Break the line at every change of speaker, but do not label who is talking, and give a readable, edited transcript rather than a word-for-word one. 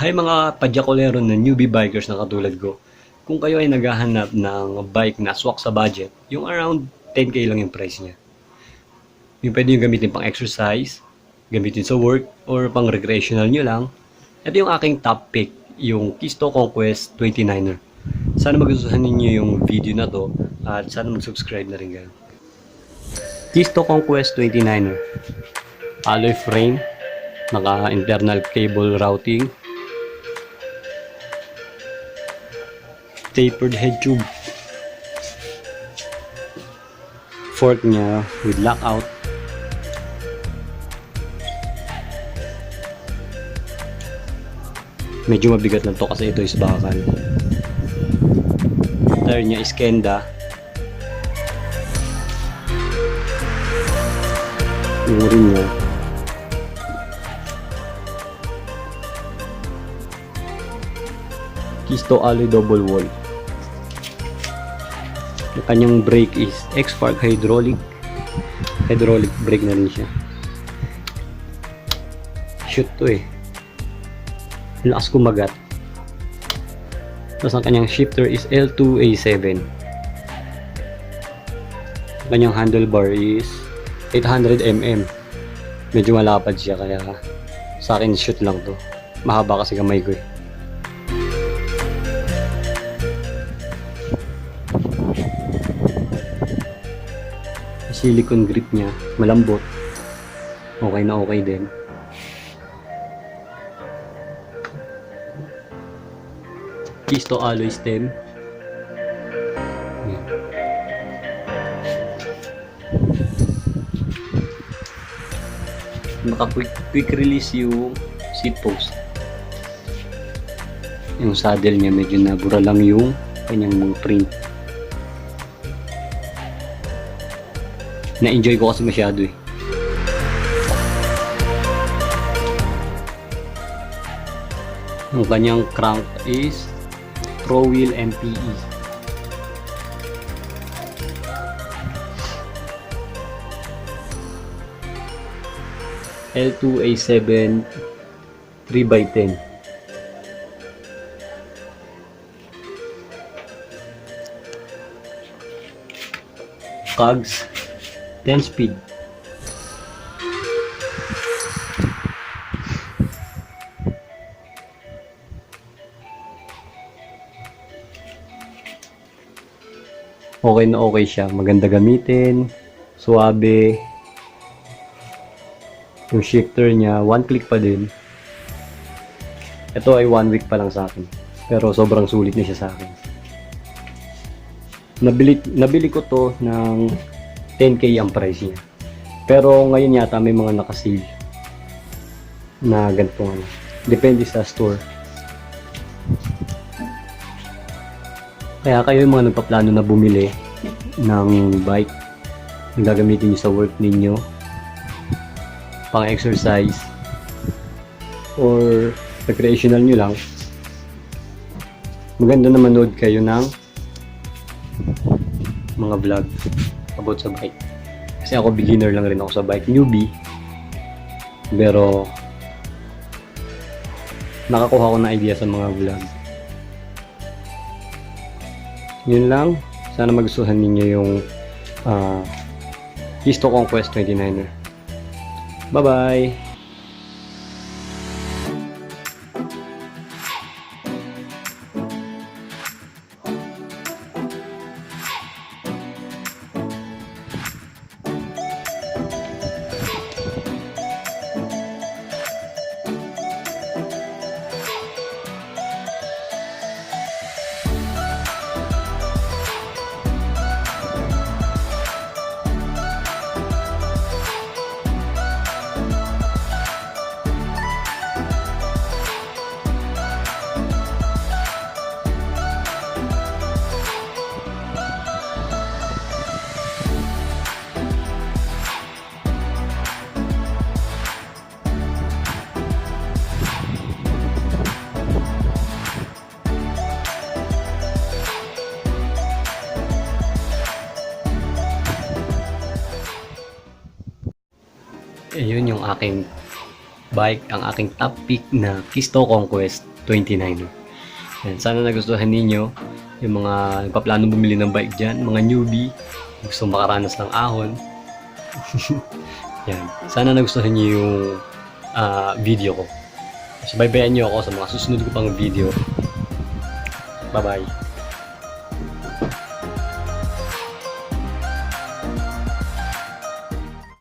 Hi mga padyakolero na newbie bikers na katulad ko. Kung kayo ay naghahanap ng bike na swak sa budget, yung around 10k lang yung price niya. Yung pwede yung gamitin pang exercise, gamitin sa work, or pang recreational nyo lang. Ito yung aking top pick, yung Keysto Conquest 29er. Sana magustuhan ninyo yung video na to at sana mag-subscribe na rin kayo. Keysto Conquest 29er. Alloy frame, naka-internal cable routing, tapered head tube, fork niya with lockout, medyo mabigat lang to kasi ito is bakal. Tire niya is Kenda, yung rim niya Keysto alloy double wall. Yung kanyang brake is X-Spark hydraulic brake na rin siya. Shoot to eh, lakas kumagat. Tapos ang kanyang shifter is L2A7. Kanyang handlebar is 800mm. Medyo malapad siya kaya sa akin shoot lang to, mahaba kasi kamay ko eh. Silicone grip niya, malambot. Okay na okay din. Keysto alloy stem. Quick release yung seat post. Yung saddle niya medyo nabura lang yung kanyang print. Na-enjoy ko kasi masyado eh. Ang kanyang crank is Pro Wheel MTB. L2A7 3x10. Cogs 10 speed. Okay na okay siya, maganda gamitin, suwabe. Yung shifter niya, one click pa din. Ito ay 1 week pa lang sa akin, pero sobrang sulit na siya sa akin. Nabili ko to ng 10k ang price niya. Pero ngayon yata may mga naka-sale na ganito ano. Depende sa store. Kaya kayo yung mga nagpaplano na bumili ng bike na gagamitin nyo sa work ninyo, pang exercise or recreational nyo lang, maganda na manood kayo ng mga vlog about sa bike. Kasi ako beginner lang rin ako sa bike, newbie. Pero nakakuha ko ng idea sa mga vlog. Yun lang. Sana magustuhan ninyo yung Keysto Conquest 29er. Bye bye! Ayun yung aking bike, ang aking top pick na Keysto Conquest 29. Yan, sana nagustuhan ninyo yung mga nagpaplano bumili ng bike dyan, mga newbie, gusto makaranas ng ahon. Yan, sana nagustuhan nyo yung video ko. Subaybayan nyo ako sa mga susunod ko pang video. Bye-bye.